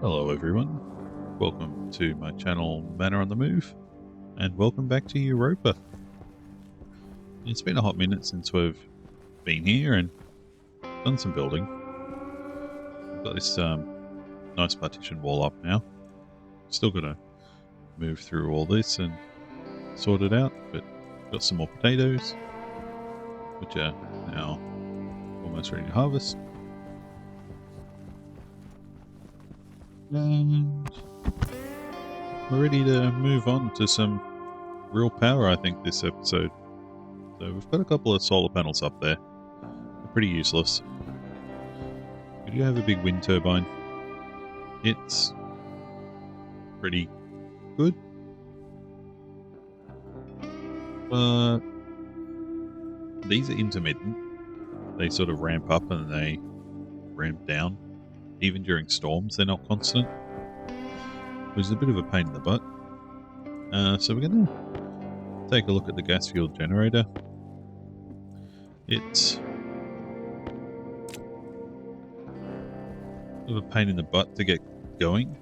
Hello everyone, welcome to my channel Manor on the Move, and welcome back to Europa. It's been a hot minute since we've been here and done some building. We've got this nice partition wall up now. Still got to move through all this and sort it out, but got some more potatoes, which are now almost ready to harvest. And we're ready to move on to some real power, I think, this episode. So we've got a couple of solar panels up there. They're pretty useless. We do have a big wind turbine. It's pretty good. But these are intermittent. They sort of ramp up and they ramp down. Even during storms, they're not constant, which is a bit of a pain in the butt. So we're going to take a look at the gas fuel generator. It's a bit of a pain in the butt to get going.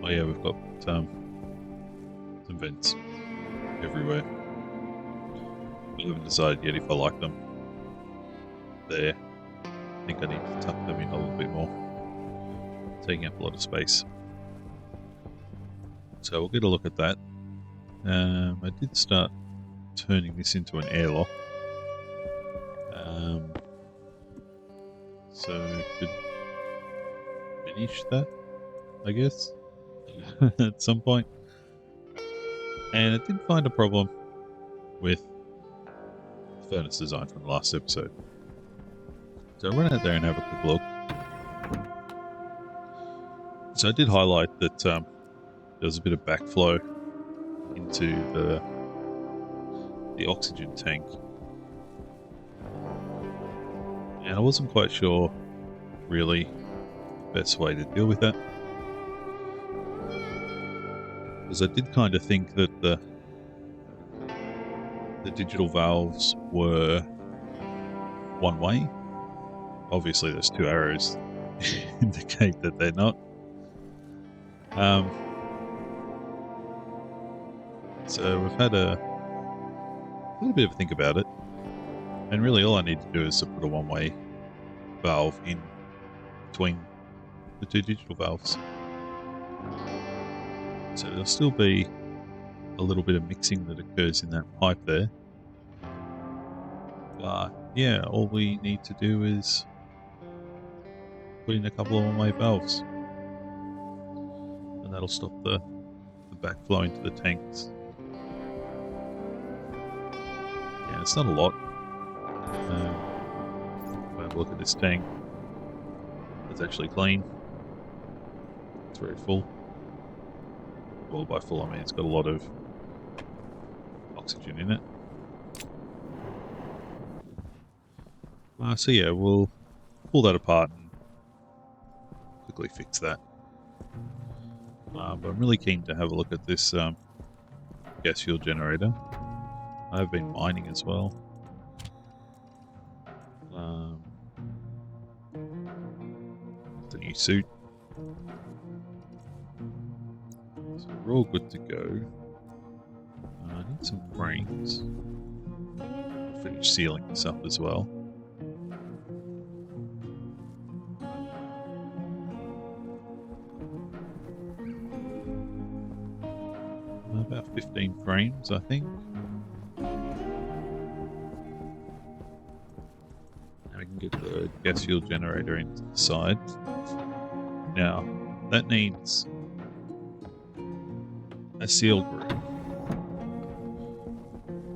Oh yeah, we've got some vents everywhere. I haven't decided yet if I like them. There. I think I need to tuck them in a little bit more. Taking up a lot of space. So we'll get a look at that. I did start turning this into an airlock. So we could finish that, I guess, at some point. And it did find a problem with the furnace design from the last episode. So I run out there and have a quick look. So I did highlight that there was a bit of backflow into the oxygen tank. And I wasn't quite sure, really, the best way to deal with that. Because I did kind of think that the digital valves were one way. Obviously, those two arrows indicate that they're not. So we've had a little bit of a think about it, and really all I need to do is to put a one-way valve in between the two digital valves. So there'll still be a little bit of mixing that occurs in that pipe there. But yeah, all we need to do is put in a couple of one-way valves, and that'll stop the backflow into the tanks. Yeah, it's not a lot. Have a look at this tank. It's actually clean. It's very full. Well, by full I mean it's got a lot of oxygen in it. So yeah, we'll pull that apart and quickly fix that. But I'm really keen to have a look at this gas fuel generator. I've been mining as well. The new suit. So we're all good to go. I need some frames. Finish sealing this up as well. About 15 frames, I think. Now we can get the gas fuel generator into the side. Now, that needs a sealed room.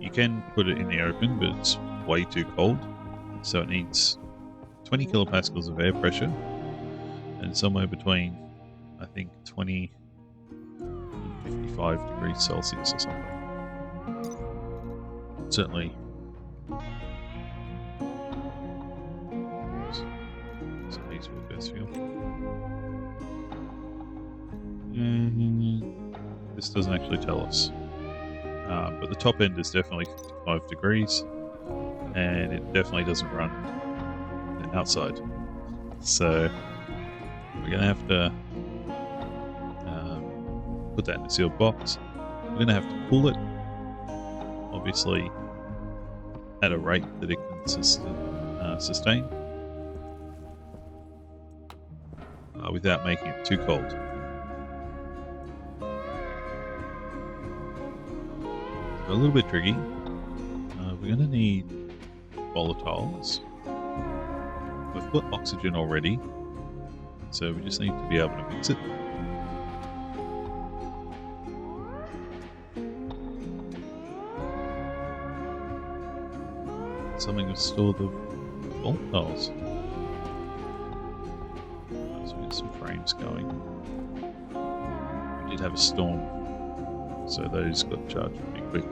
You can put it in the open, but it's way too cold. So it needs 20 kilopascals of air pressure and somewhere between, I think, 20 and 55 degrees Celsius or something. Certainly. So these will gas fuel. This doesn't actually tell us. But the top end is definitely 55 degrees, and it definitely doesn't run outside. So We're going to have to put that in a sealed box. We're going to have to cool it, obviously at a rate that it can sustain without making it too cold. So a little bit tricky. We're going to need volatiles. We've got oxygen already, so we just need to be able to mix it. Something to store the volatiles. So we get some frames going. We did have a storm, so those got charged pretty quick.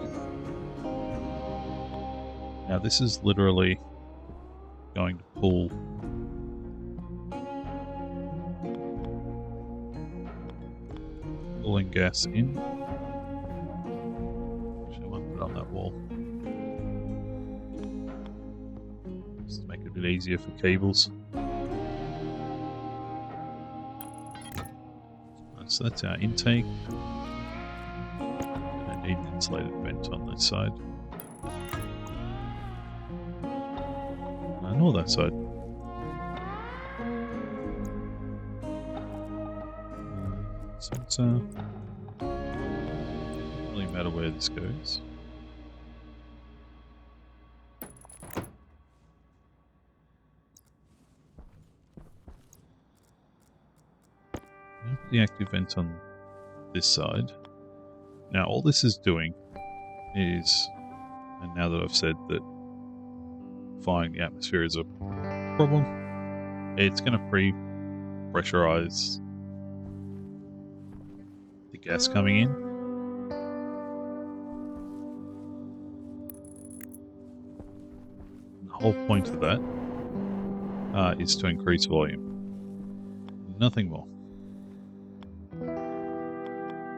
Now this is literally going to pull pulling gas in. Actually, I might put it on that wall. Just to make it a bit easier for cables. So that's our intake. I need an insulated vent on this side. And all that side. So it's doesn't really matter where this goes. The active vent on this side. Now all this is doing is, and now that I've said that firing the atmosphere is a problem, it's going to pre-pressurize the gas coming in. The whole point of that is to increase volume. Nothing more.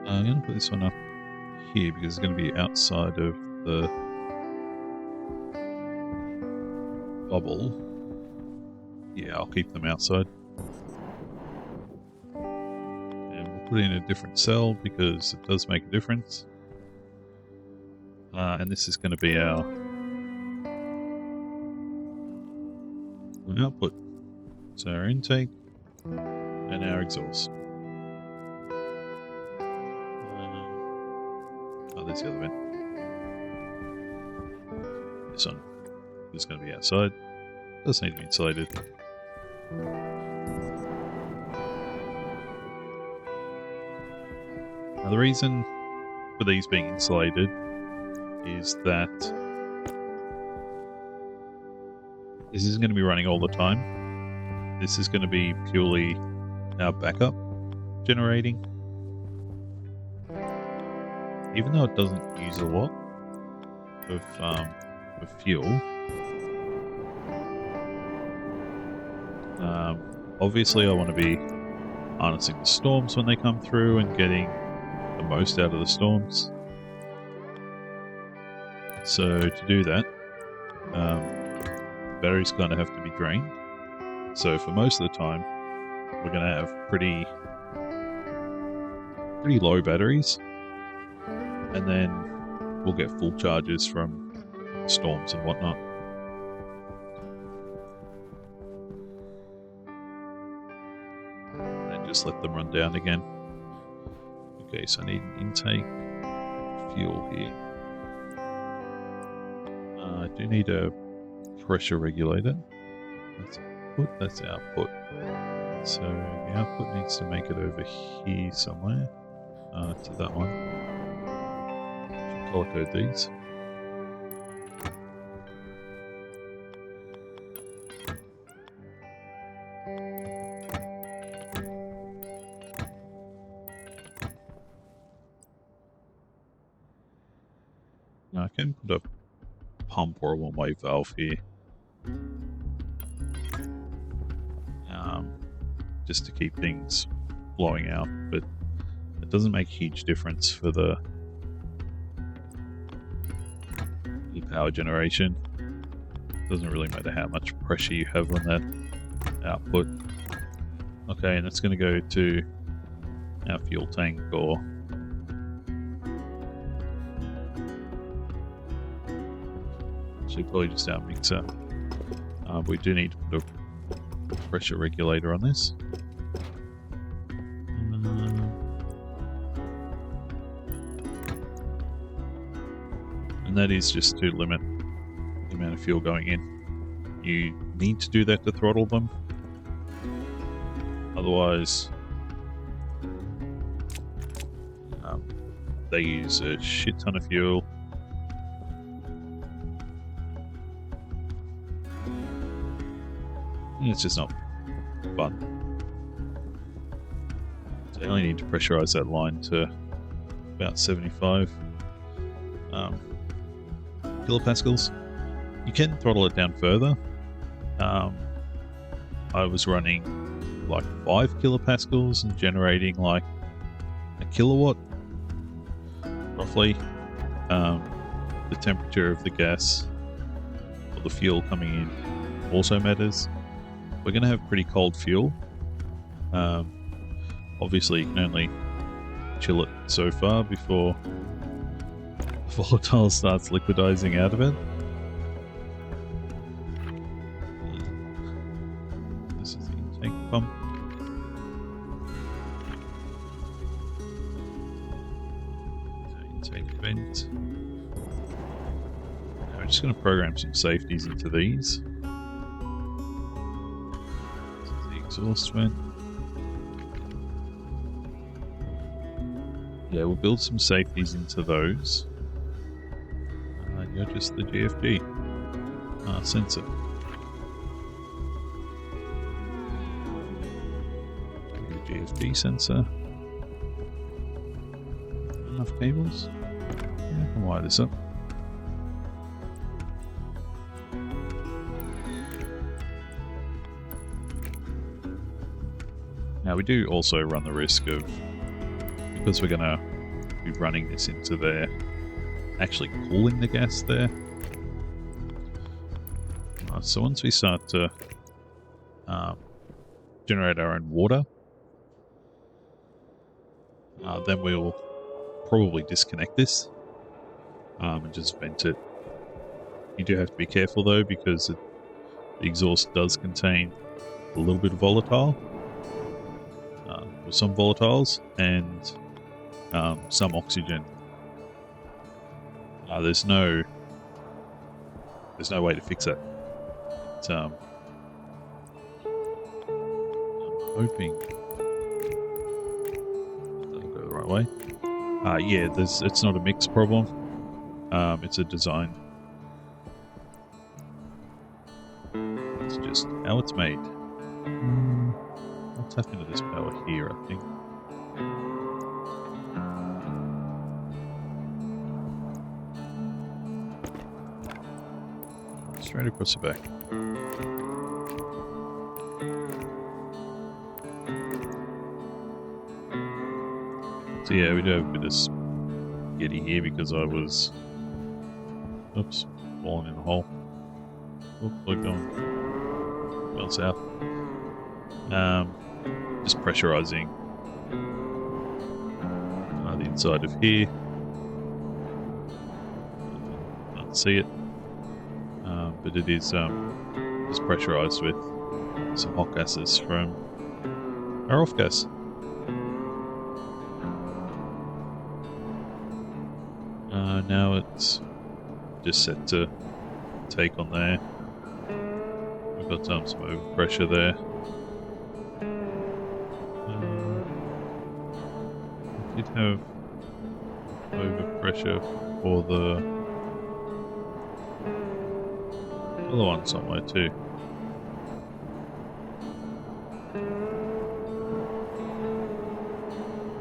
I'm going to put this one up here because it's going to be outside of the bubble. Yeah, I'll keep them outside. And we'll put it in a different cell because it does make a difference. And this is going to be our output. So our intake and our exhaust. There's the other vent. This one is going to be outside. Does need to be insulated. Now the reason for these being insulated is that this isn't going to be running all the time. This is going to be purely our backup generating. Even though it doesn't use a lot of fuel, obviously I want to be harnessing the storms when they come through and getting the most out of the storms. So to do that, the batteries kind of have to be drained. So for most of the time, we're going to have pretty low batteries. And then we'll get full charges from storms and whatnot. And just let them run down again. Okay, so I need an intake fuel here. I do need a pressure regulator. That's output, that's output. So the output needs to make it over here somewhere. To that one. Color code these. Now I can put a pump or a one-way valve here. Just to keep things flowing out, but it doesn't make a huge difference for the power generation. Doesn't really matter how much pressure you have on that output. Okay, and it's going to go to our fuel tank or actually probably just our mixer. We do need to put a pressure regulator on this. And that is just to limit the amount of fuel going in. You need to do that to throttle them. Otherwise, they use a shit ton of fuel. And it's just not fun. So you only need to pressurize that line to about 75 kilopascals. You can throttle it down further. I was running like 5 kilopascals and generating like a kilowatt, roughly. The temperature of the gas or the fuel coming in also matters. We're going to have pretty cold fuel. Obviously, you can only chill it so far before the volatile starts liquidizing out of it. This is the intake pump. Intake vent. Now we're just going to program some safeties into these. This is the exhaust vent. Yeah, we'll build some safeties into those. You're just the GFG sensor. The GFG sensor. Enough cables? Yeah, I can wire this up. Now we do also run the risk of, because we're going to be running this into there, actually cooling the gas there. So once we start to generate our own water, then we'll probably disconnect this and just vent it. You do have to be careful though, because the exhaust does contain a little bit of volatile, or some volatiles, and some oxygen. There's no way to fix it. I'm hoping that'll go the right way. Yeah, it's not a mix problem. It's a design. It's just how it's made. I'll tap into this power here, I think. Straight across the back. So yeah, we do have a bit of spaghetti here because I was, oops, falling in a hole. Oops, we're going south. Just pressurizing the inside of here. Can't see it. But it is just pressurized with some hot gases from our off gas. Now it's just set to take on there. We've got some overpressure there. We did have overpressure for the other one somewhere too.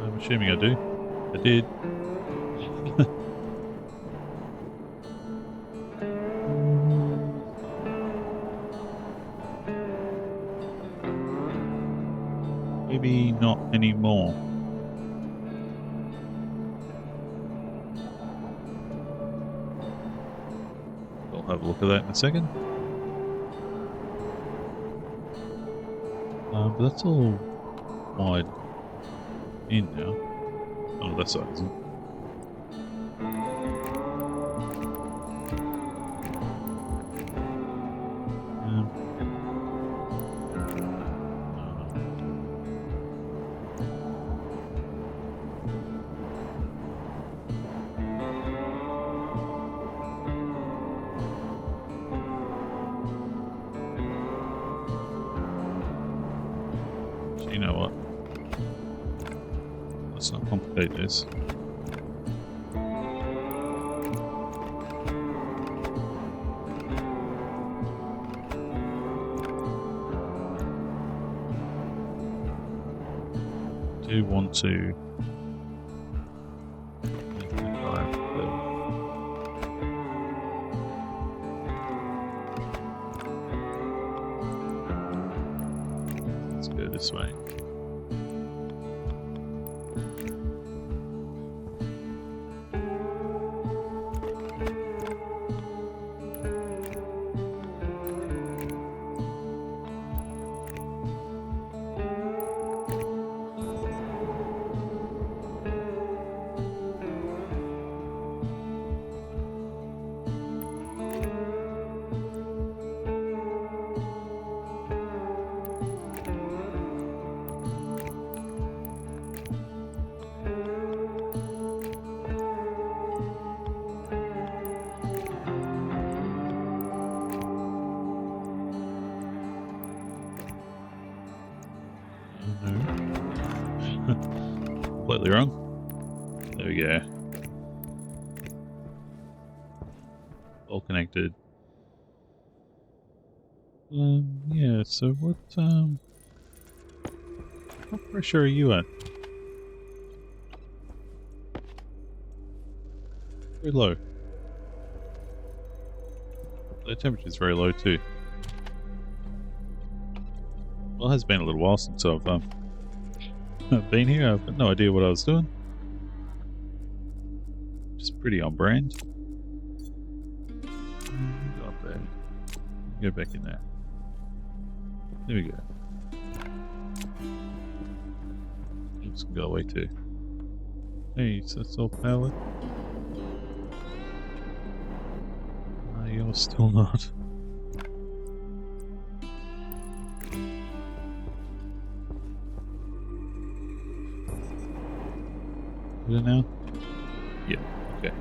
I'm assuming I do. I did. Maybe not anymore. We'll have a look at that in a second. But that's all wide in now. Oh, that side isn't. You know what? Let's not complicate this. I do want to let's go this way. Completely wrong. There we go. All connected. Yeah, so what pressure are you at? Very low. The temperature's very low too. Well, it has been a little while since I've been here. I've got no idea what I was doing. Just pretty on brand. Go up there. Go back in there. There we go. Oops, can go away too. Hey, so it's all powered. You're still not. Is it now? Yeah, okay.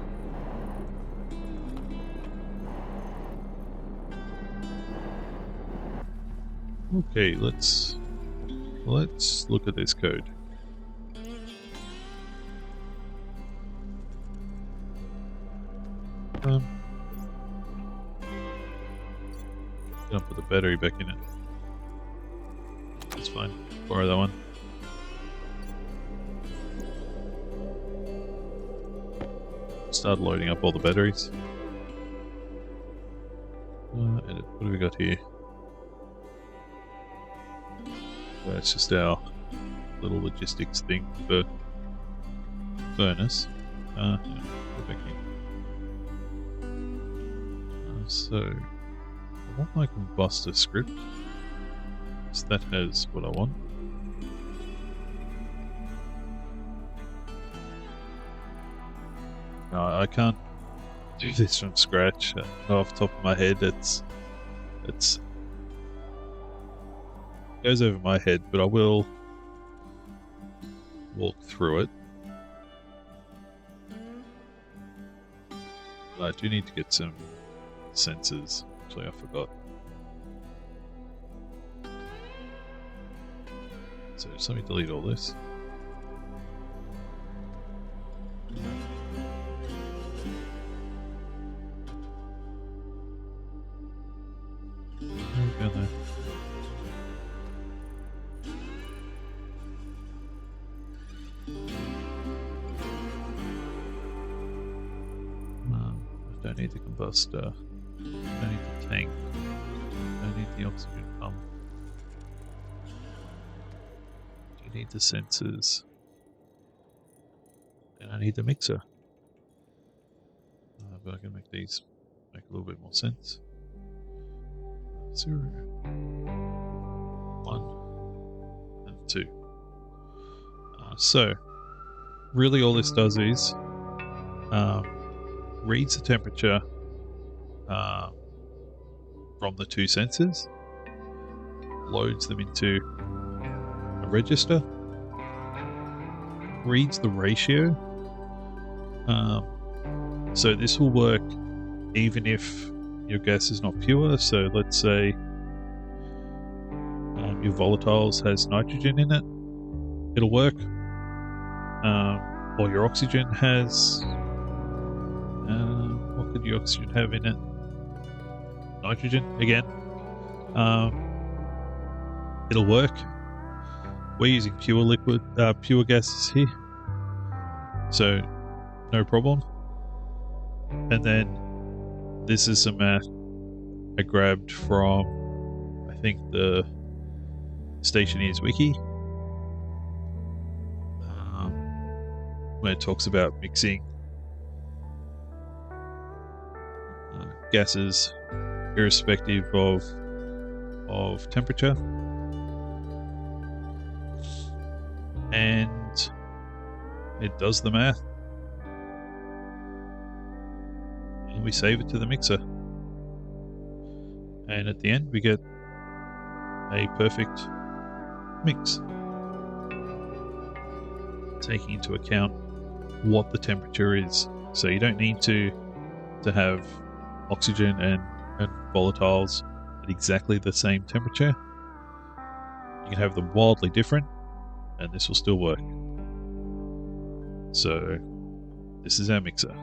Okay, let's look at this code. Gonna put the battery back in it. That's fine. Borrow that one. Start loading up all the batteries. Edit. What do we got here? That's just our little logistics thing for furnace. Yeah, go back in. So, I want my combustor script. So that has what I want. No, I can't do this from scratch. Off the top of my head, it goes over my head, but I will walk through it. But I do need to get some sensors. Actually, I forgot. So just let me delete all this. There we go there. I don't need the combustor. I don't need the tank. I don't need the oxygen pump. I need the sensors. And I need the mixer. But I can make these make a little bit more sense. 0, 1, and 2. So really all this does is reads the temperature from the two sensors, loads them into a register, reads the ratio. So this will work even if your gas is not pure. So let's say your volatiles has nitrogen in it, it'll work. Or your oxygen has, what could your oxygen have in it? Nitrogen again. It'll work. We're using pure liquid, pure gases here, so no problem. And then this is some math I grabbed from, I think, the Stationeers wiki, where it talks about mixing gases irrespective of temperature, and it does the math, and we save it to the mixer, and at the end we get a perfect mix, taking into account what the temperature is. So you don't need to have oxygen and volatiles at exactly the same temperature. You can have them wildly different and this will still work. So this is our mixer.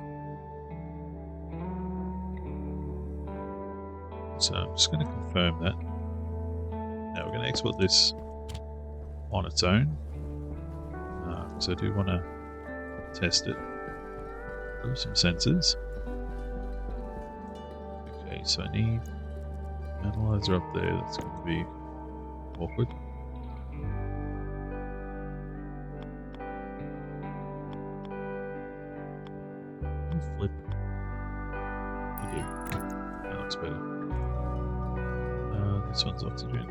So I'm just going to confirm that. Now we're going to export this on its own, because I do want to test it with some sensors. Okay, so I need an analyzer up there. That's going to be awkward. Flip. I do. That looks better. This one's oxygen.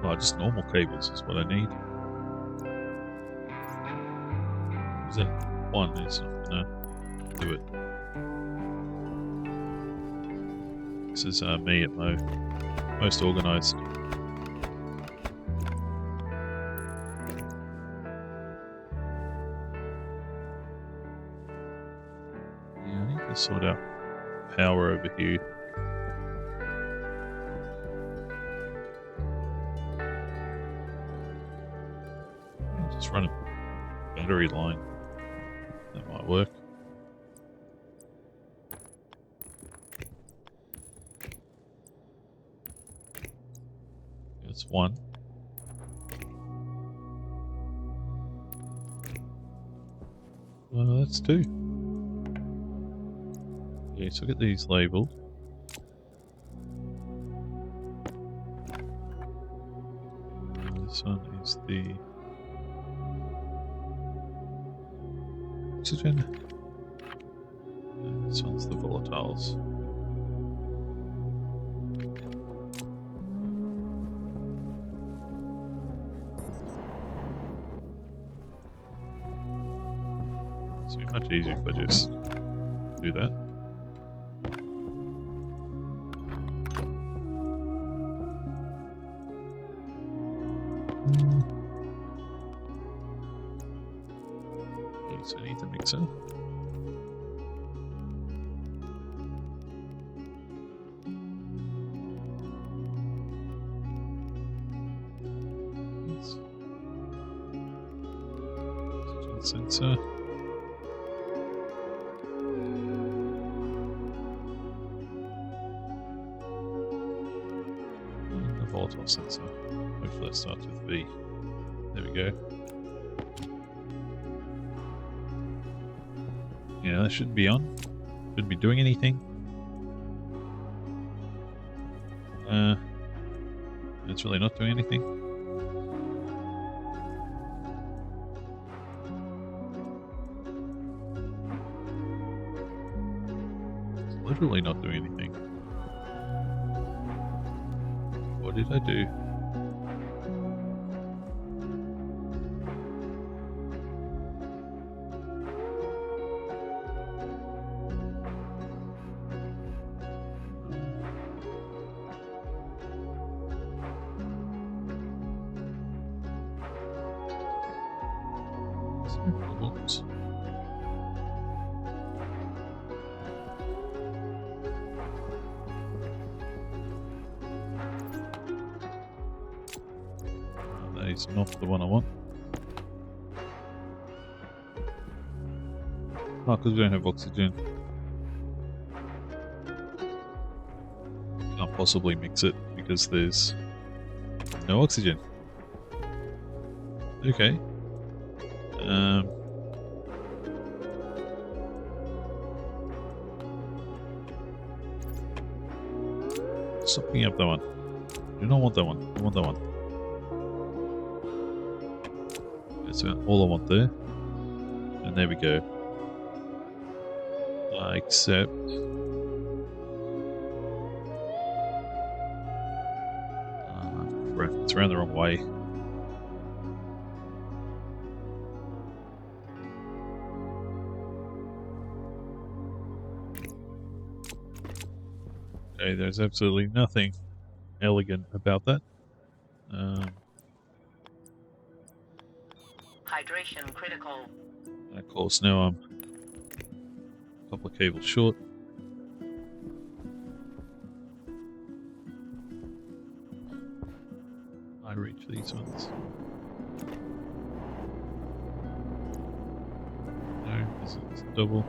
Oh, just normal cables is what I need. Is that one is not gonna do it. This is me at my most organized. Yeah, I need to sort out power over here. Just run a battery line. That might work. That's one. That's two. Okay, so get these labeled. This one is the oxygen. And this one's the volatiles. It's much easier if I just do that. Okay, so I need the mixer. Sensor. And the volatile sensor. Hopefully that starts with V. There we go. Yeah, that shouldn't be on. Shouldn't be doing anything. It's really not doing anything. It's literally not doing anything. What did I do? Problems. That is not the one I want. Oh, because we don't have oxygen. Can't possibly mix it because there's no oxygen. Okay. Stop picking up that one. I do not want that one. I want that one. That's all I want there. And there we go. Except... crap, it's around the wrong way. Okay, there's absolutely nothing elegant about that. Hydration critical. Of course, now I'm a couple of cables short. I reach these ones. No, this is double.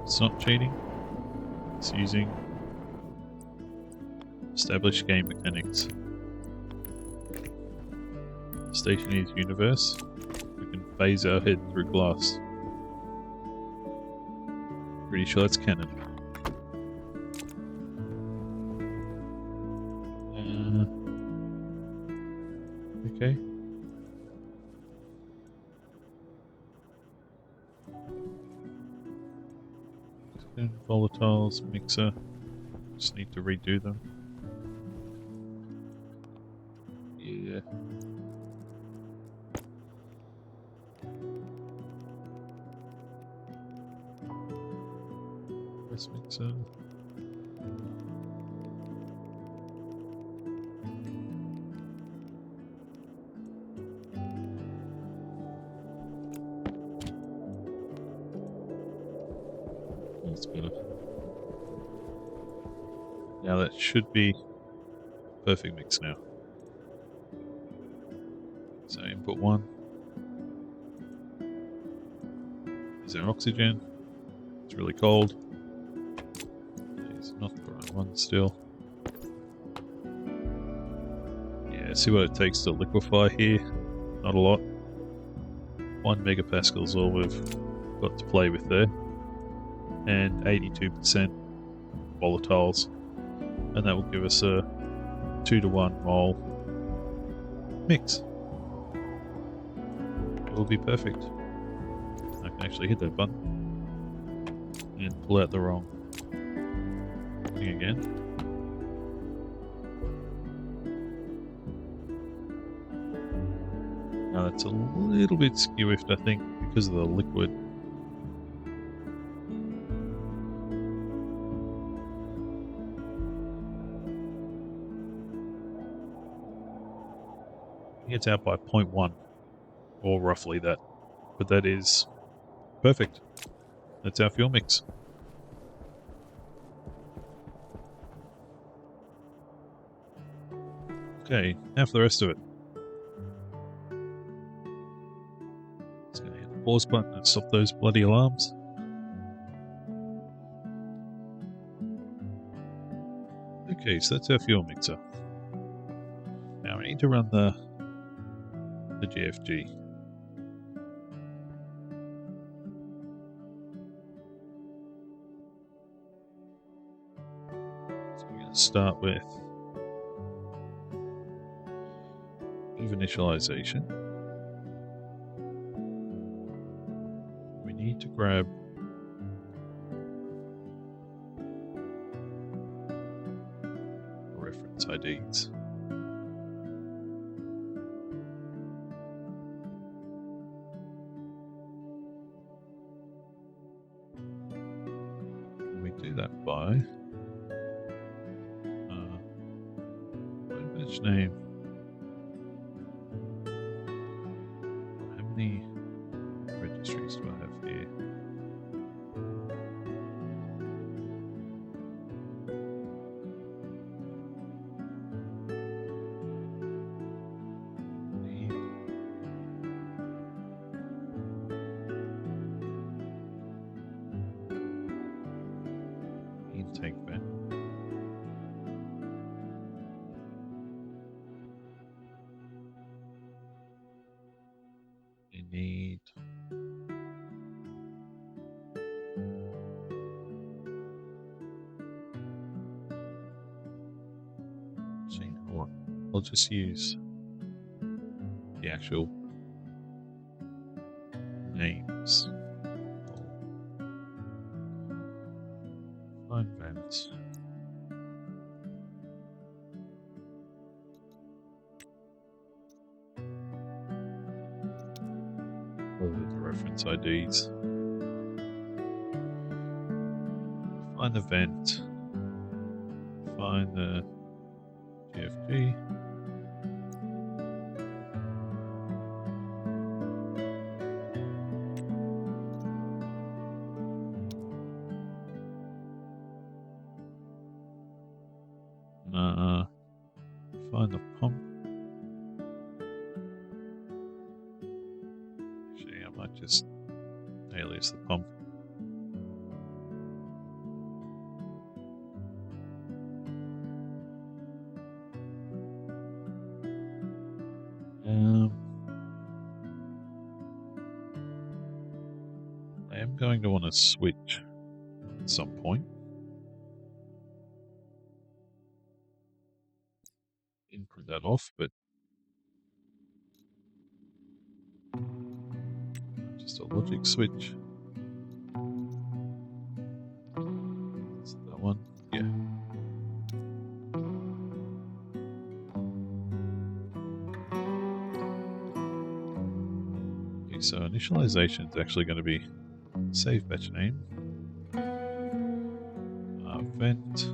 It's not cheating. It's using established game mechanics. Stationeers universe. We can phase our head through glass. Pretty sure that's canon. Okay. Volatiles, mixer. Just need to redo them. Yeah. Press mixer. That's better. Now that should be perfect mix now. So input 1. Is there oxygen? It's really cold. It's not the right one still. Yeah, see what it takes to liquefy here. Not a lot. 1 megapascal is all we've got to play with there. And 82% volatiles. And that will give us a 2-to-1 mole mix. It will be perfect. I can actually hit that button and pull out the wrong thing again. Now that's a little bit skewiffed, I think, because of the liquid. It's out by 0.1, or roughly that, but that is perfect. That's our fuel mix. Okay, now for the rest of it. Just going to hit the pause button and stop those bloody alarms. Okay, so that's our fuel mixer. Now we need to run the GFG. So we're going to start with initialization. We need to grab reference IDs. We do that by batch name. How many registries do I have here? Intake vent. We need I'll just use the actual names. Find vents. The reference IDs. Find the vent. Find the GFG. Find the pump. Actually, I might just alias the pump. I am going to want to switch at some point. Print that off, but just a logic switch. Is that one? Yeah. Okay, so initialization is actually going to be save batch name, vent.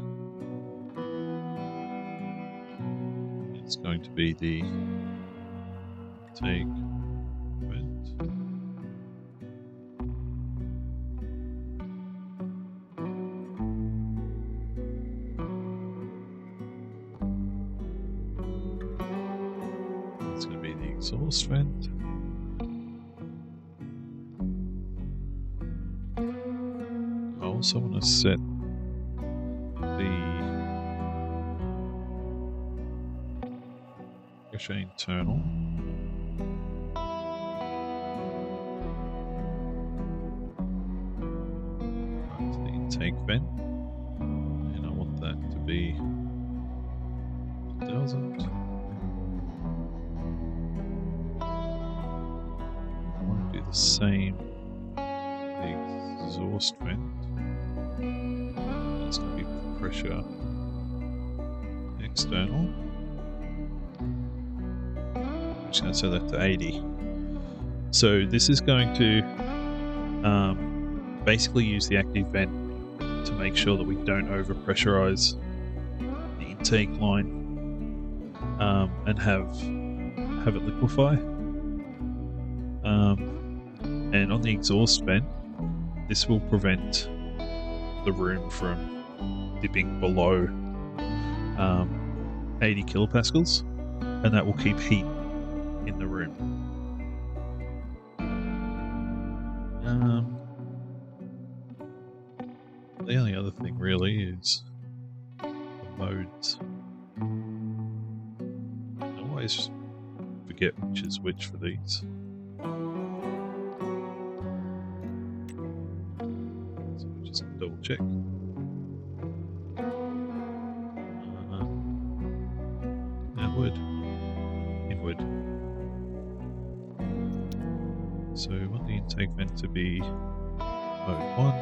It's going to be the take vent. It's going to be the exhaust vent. I also want to set the pressure internal. To the intake vent, and I want that to be 1000. I want to do the same the exhaust vent. It's going to be pressure external. I'm just going to set that to 80. So this is going to basically use the active vent to make sure that we don't overpressurize the intake line and have it liquefy. And on the exhaust vent, this will prevent the room from dipping below 80 kilopascals, and that will keep heat in the room. The only other thing really is the modes. I always forget which is which for these. So just double check. Outward, inward. intake vent to be mode 1.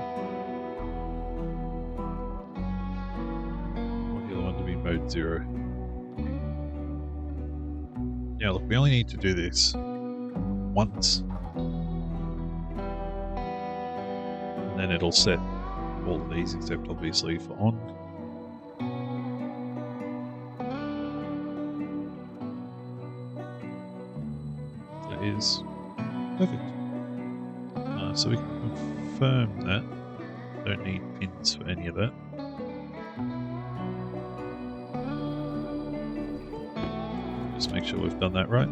Or the other one to be mode 0. Now look, we only need to do this once. And then it'll set all of these except obviously for on. That is perfect. So we can confirm that. Don't need pins for any of that. Just make sure we've done that right.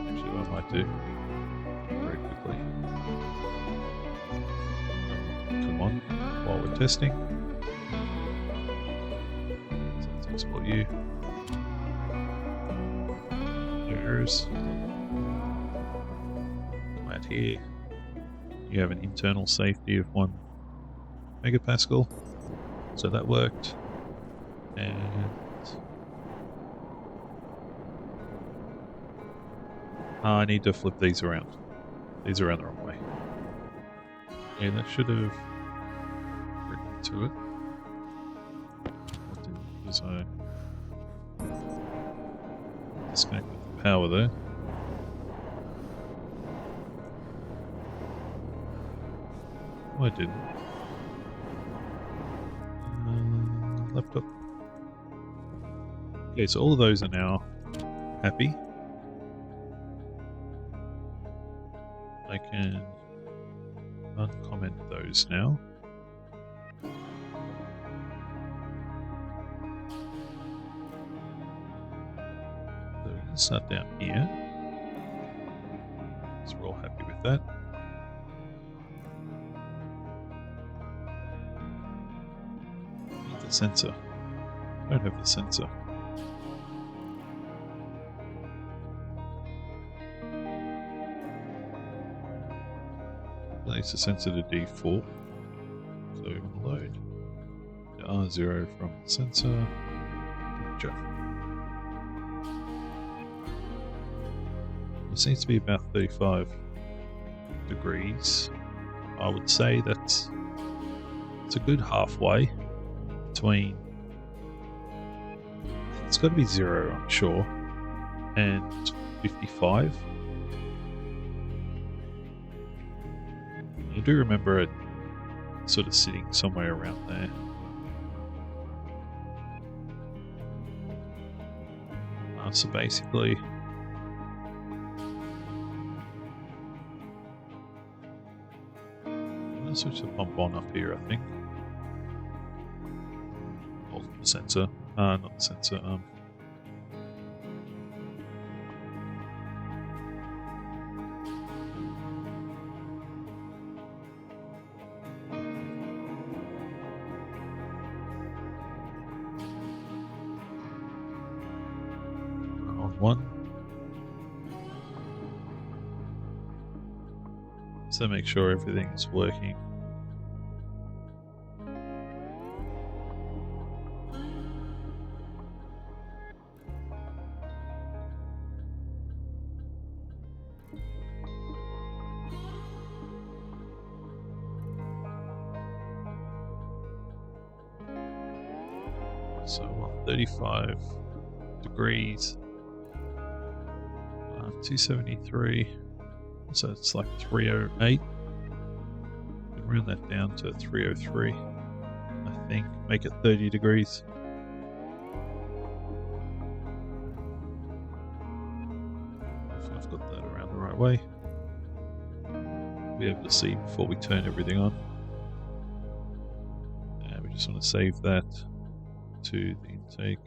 Actually, what I might do very quickly. Come on, while we're testing. So let's export you. Errors. Come out here. You have an internal safety of 1 megapascal. So that worked. And I need to flip these around. These are around the wrong way. Yeah, that should have written to it. What did was I disconnected the power there? Oh, I didn't. Laptop. Okay, so all of those are now happy. I can uncomment those now. So we can start down here. So we're all happy with that. Need the sensor. I don't have the sensor. Place the sensor to default. So we want to load the R0 from the sensor. Gotcha. It seems to be about 35 degrees. I would say it's a good halfway between. It's got to be 0, I'm sure, and 55. I do remember it sort of sitting somewhere around there. So basically, I'm going to switch the pump on up here, I think. Hold the sensor. Not the sensor. One. So make sure everything is working. So 35 degrees. 273, so it's like 308. Round that down to 303, I think. Make it 30 degrees. If I've got that around the right way, be able to see before we turn everything on. And we just want to save that to the intake.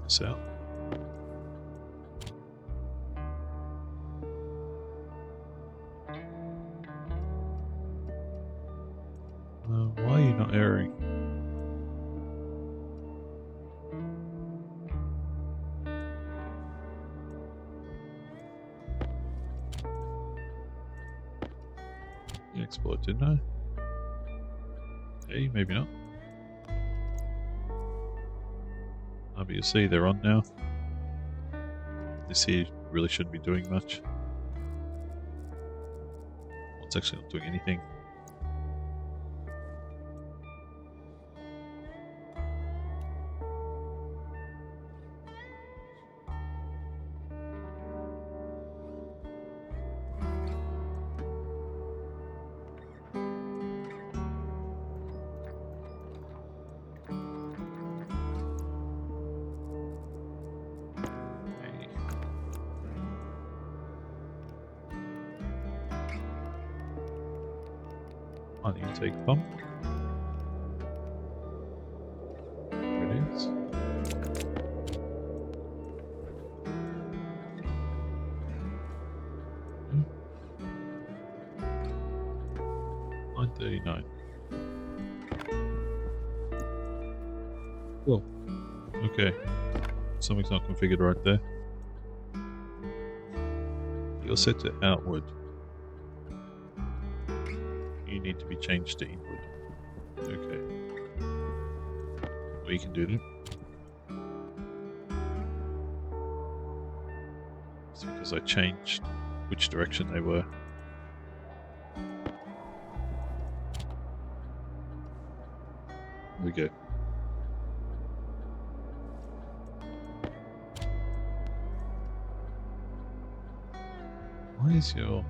So why are you not airing? Export, didn't I? Hey, maybe not. But you see they're on now. This here really shouldn't be doing much. Well, it's actually not doing anything. On the intake pump. There it is. Hmm. 939. Whoa. Okay. Something's not configured right there. You're set to outward. You need to be changed to inward. Okay. Well, you can do that. It's because I changed which direction they were. There we go. Why is your...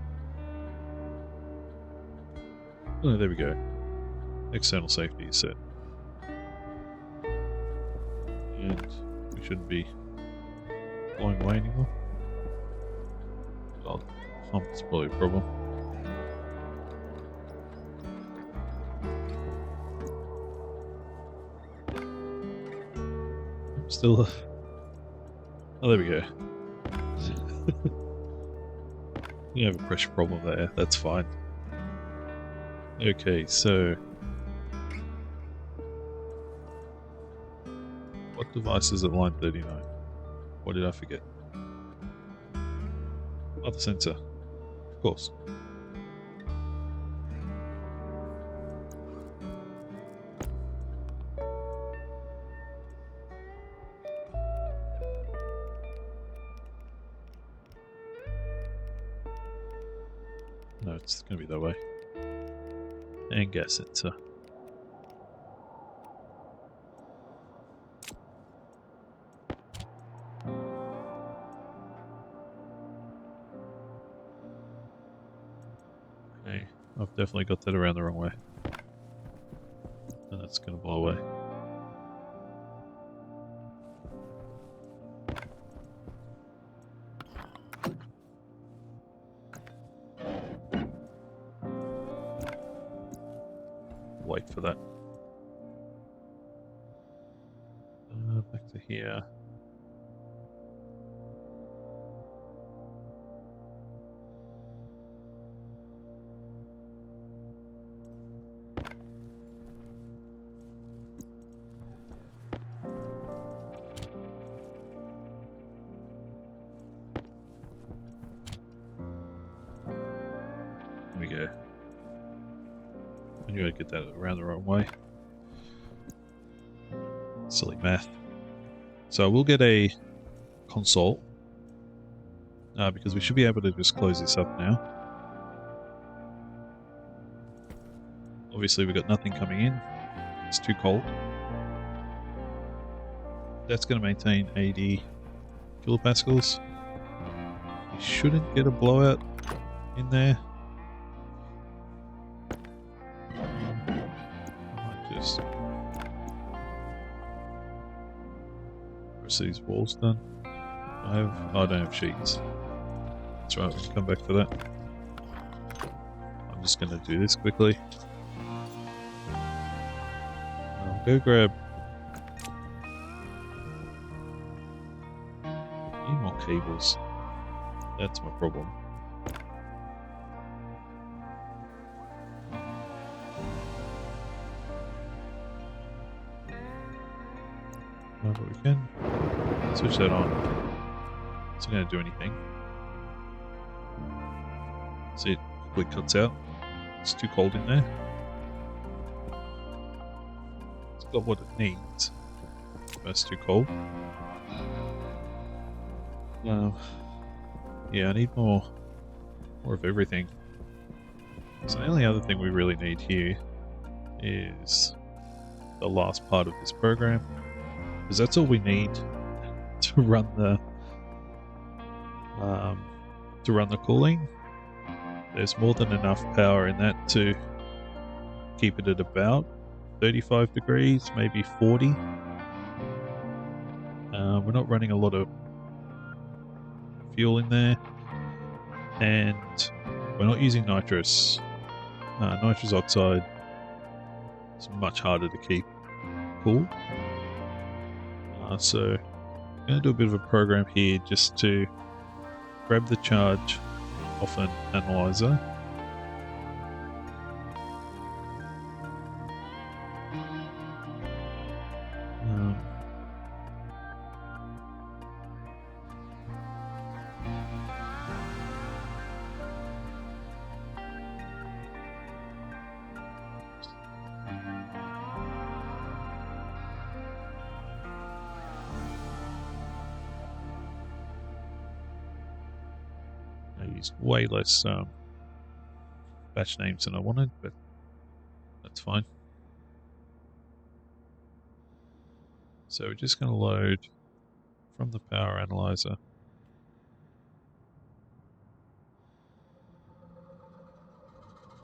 Oh, there we go. External safety is set. And we shouldn't be flying away anymore. Well, it's probably a problem. Still... Oh, there we go. You have a pressure problem there, that's fine. Okay, so... What device is at line 39? What did I forget? Oh, the sensor. Of course. No, it's going to be that way. And gas sensor. Okay, I've definitely got that around the wrong way. And that's going to blow away. Wait for that. Back to here. There we go. I knew I'd get that around the wrong way. Silly math. So we'll get a console because we should be able to just close this up now. Obviously we've got nothing coming in. It's too cold. That's going to maintain 80 kilopascals. You shouldn't get a blowout in there. Just these walls done. I don't have sheets. That's right, we can come back to that. I'm just going to do this quickly. I'll go grab... I need more cables. That's my problem. But we can switch that on. It's not going to do anything. See, it quickly cuts out. It's too cold in there. It's got what it needs. That's too cold. Yeah, I need more of everything. So the only other thing we really need here is the last part of this program, because that's all we need to run the cooling. There's more than enough power in that to keep it at about 35 degrees, maybe 40. We're not running a lot of fuel in there, and we're not using nitrous. Nitrous oxide is much harder to keep cool. So I'm going to do a bit of a program here just to grab the charge off an analyzer. I used way less batch names than I wanted, but that's fine. So we're just going to load from the power analyzer.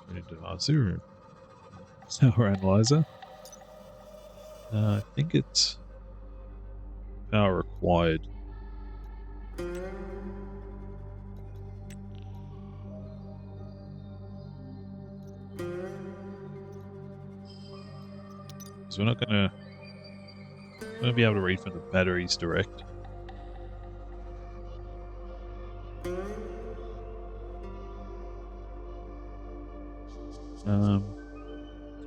Into R0 power analyzer. I think it's power required. Because we're not going to be able to read from the batteries direct.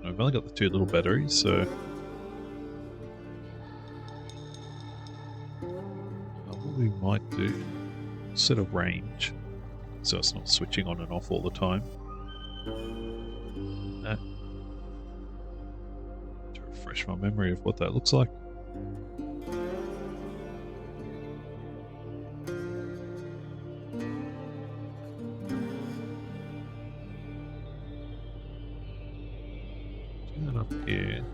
I've only got the 2 little batteries, so what we might do, set a range so it's not switching on and off all the time. To refresh my memory of what that looks like. Do that up here.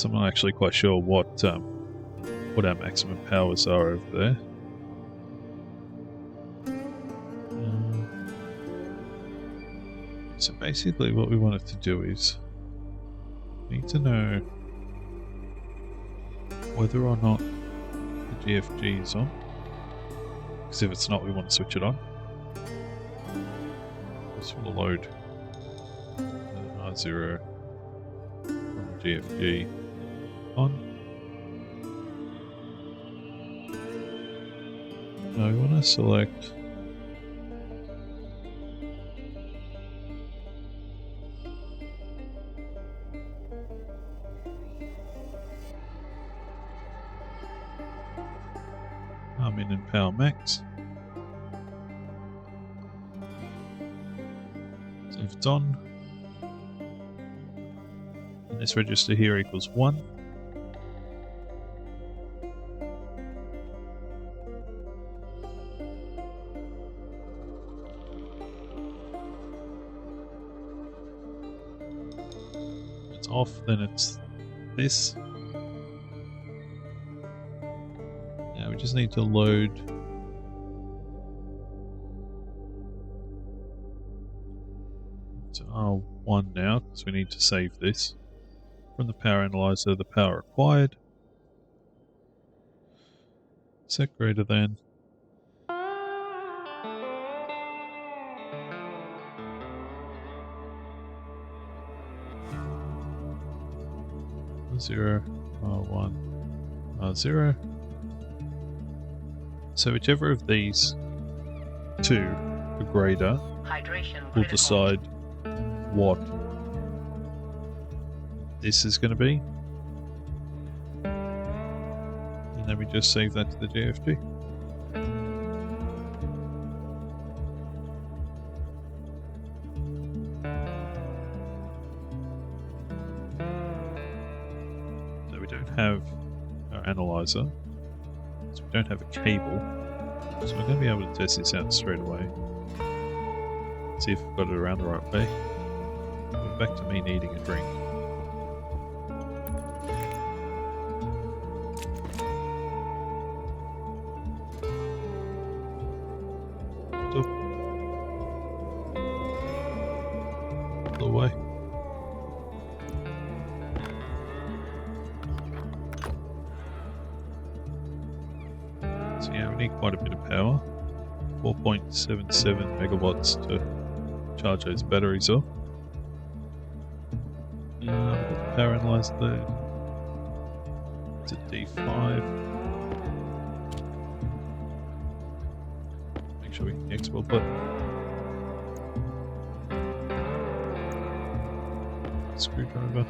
I'm not actually quite sure what our maximum powers are over there. So basically what we wanted to do is we need to know whether or not the GFG is on, because if it's not, we want to switch it on. This will load R0 from the GFG on. Now we want to select min and power max. So if it's on, and this register here equals 1. It's off, then it's this. Now we just need to load to R1 now, because we need to save this. From the power analyzer, the power required. Set greater than. R0, R1, R0. So whichever of these 2 are greater will decide what this is going to be. And then we just save that to the GFG. So we don't have our analyzer. So we don't have a cable. So we're going to be able to test this out straight away. See if we've got it around the right way. We're back to me needing a drink. All the way. So yeah, we need quite a bit of power. 4.77 megawatts to charge those batteries up. We've got the power analyzer there. It's a D5. Make sure we get the export button. Screwdriver.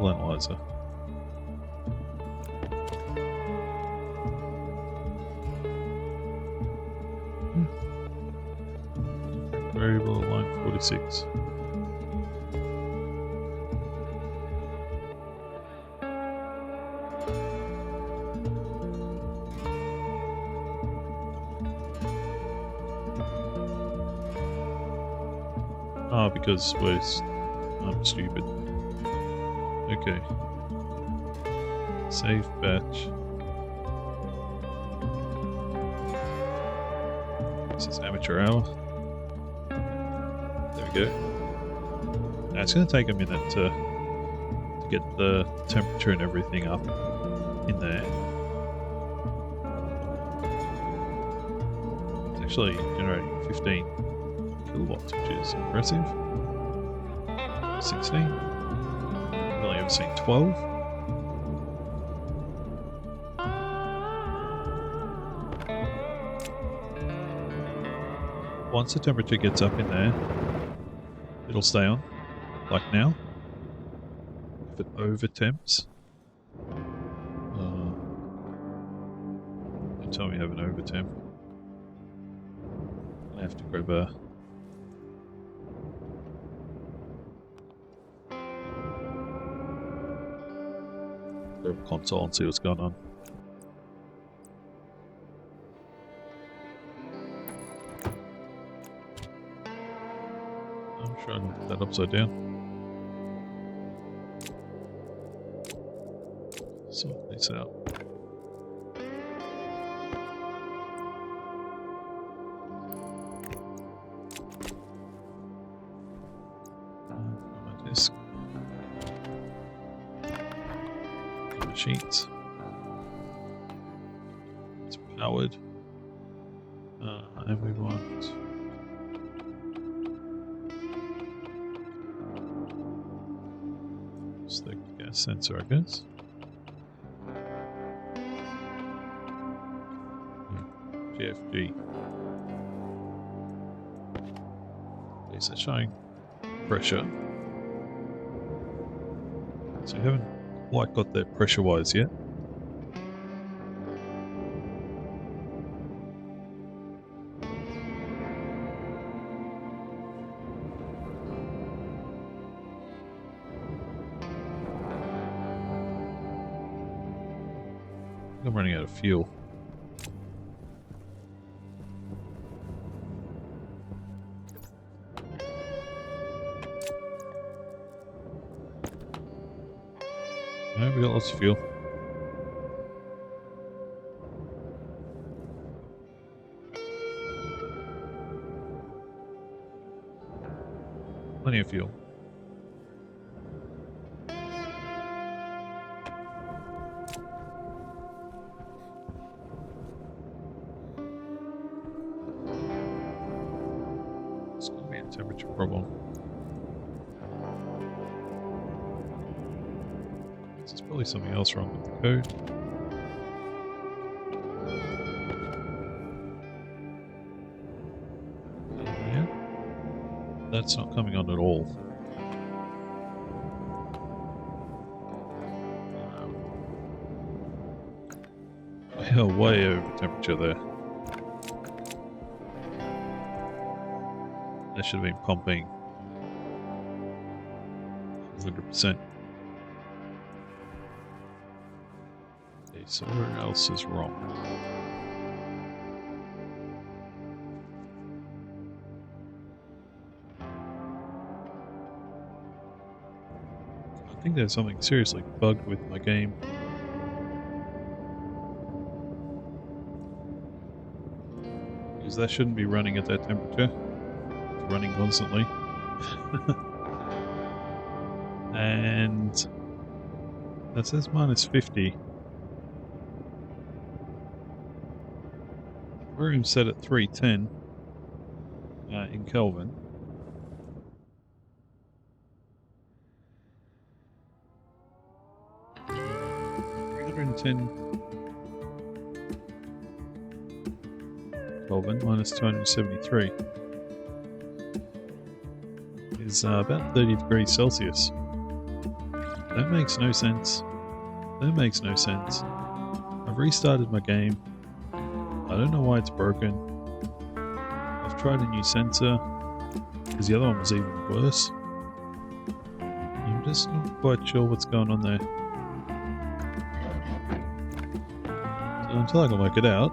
Analyzer. Variable line 46. Ah, because I'm stupid. Okay. Save batch. This is amateur hour. There we go. Now it's going to take a minute to get the temperature and everything up in there. It's actually generating 15 kilowatts, which is impressive. 16. I've only ever seen 12. Once the temperature gets up in there, it'll stay on, like now. If it over temps, don't tell me you have an over temp. I have to grab a console and see what's going on. I'm sure I can put that upside down. Sort this out. My disk. Sheets. It's powered. And we want it's the gas sensor, I guess. GFG. Is that showing pressure? So we haven't quite got there pressure-wise yet. I'm running out of fuel. No, we got lots of fuel. Plenty of fuel. temperature problem. There's probably something else wrong with the code. Yeah, that's not coming on at all. We are way over temperature there. That should have been pumping 100%. Okay, so where else is wrong? I think there's something seriously bugged with my game. Because that shouldn't be running at that temperature. It's running constantly. And that says minus 50. Room set at 310 in Kelvin. Kelvin minus 273 is about 30 degrees Celsius. That makes no sense. That makes no sense. I've restarted my game. I don't know why it's broken. I've tried a new sensor because the other one was even worse. I'm just not quite sure what's going on there. So until I can work it out,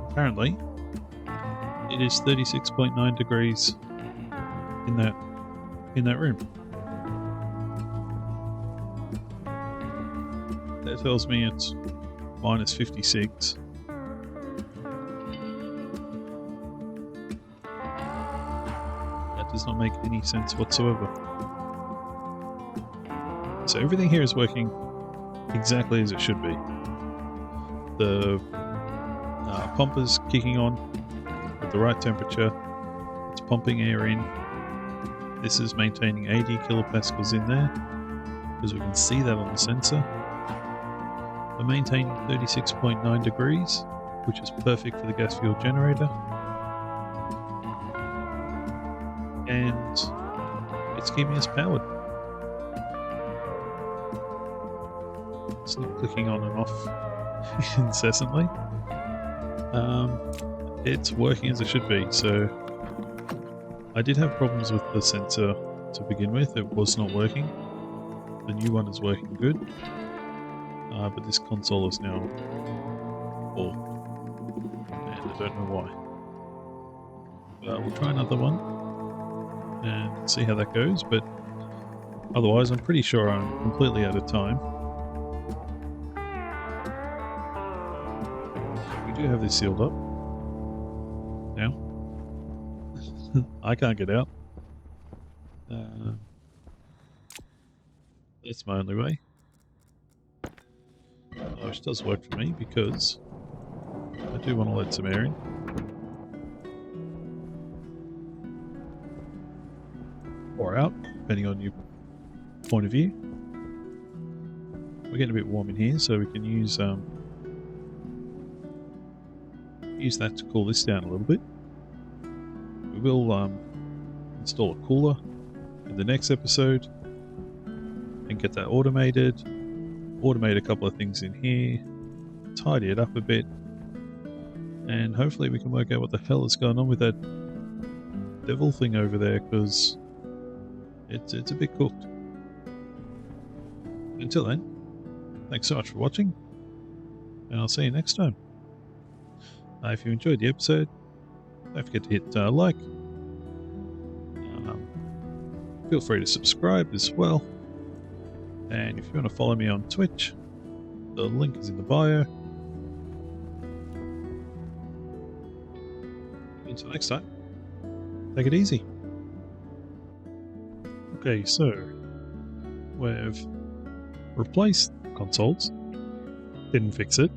apparently it is 36.9 degrees in that room. That tells me it's minus 56. That does not make any sense whatsoever. So everything here is working exactly as it should be. The pump is kicking on at the right temperature. It's pumping air in. This is maintaining 80 kilopascals in there, because we can see that on the sensor. We're maintaining 36.9 degrees, which is perfect for the gas fuel generator. And it's keeping us powered. It's not clicking on and off incessantly. It's working as it should be. So I did have problems with the sensor to begin with. It was not working. The new one is working good. But this console is now full, and I don't know why. We'll try another one and see how that goes, but otherwise I'm pretty sure I'm completely out of time. We do have this sealed up now. I can't get out. That's my only way. Which does work for me because I do want to let some air in. Or out, depending on your point of view. We're getting a bit warm in here, so we can use that to cool this down a little bit. We will install a cooler in the next episode and get that automated. Automate a couple of things in here, tidy it up a bit, and hopefully we can work out what the hell is going on with that devil thing over there, because it's a bit cooked. Until then, thanks so much for watching, and I'll see you next time. If you enjoyed the episode, don't forget to hit like. Feel free to subscribe as well. And if you want to follow me on Twitch, the link is in the bio. Until next time, take it easy. Okay, so we've replaced consoles. Didn't fix it.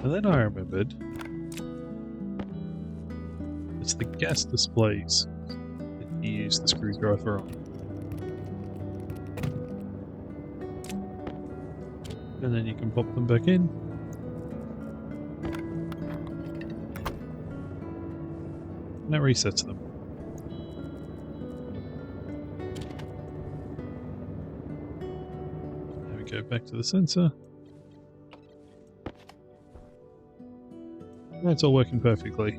And then I remembered it's the gas displays that you use the screwdriver on. And then you can pop them back in. And that resets them. There we go, back to the sensor. And it's all working perfectly.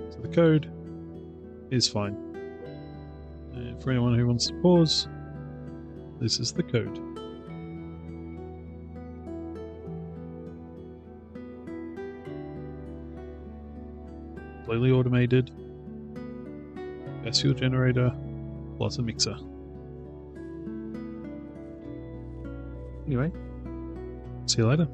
So the code is fine. And for anyone who wants to pause, this is the code. Completely automated, gas fuel generator, plus a mixer. Anyway, see you later.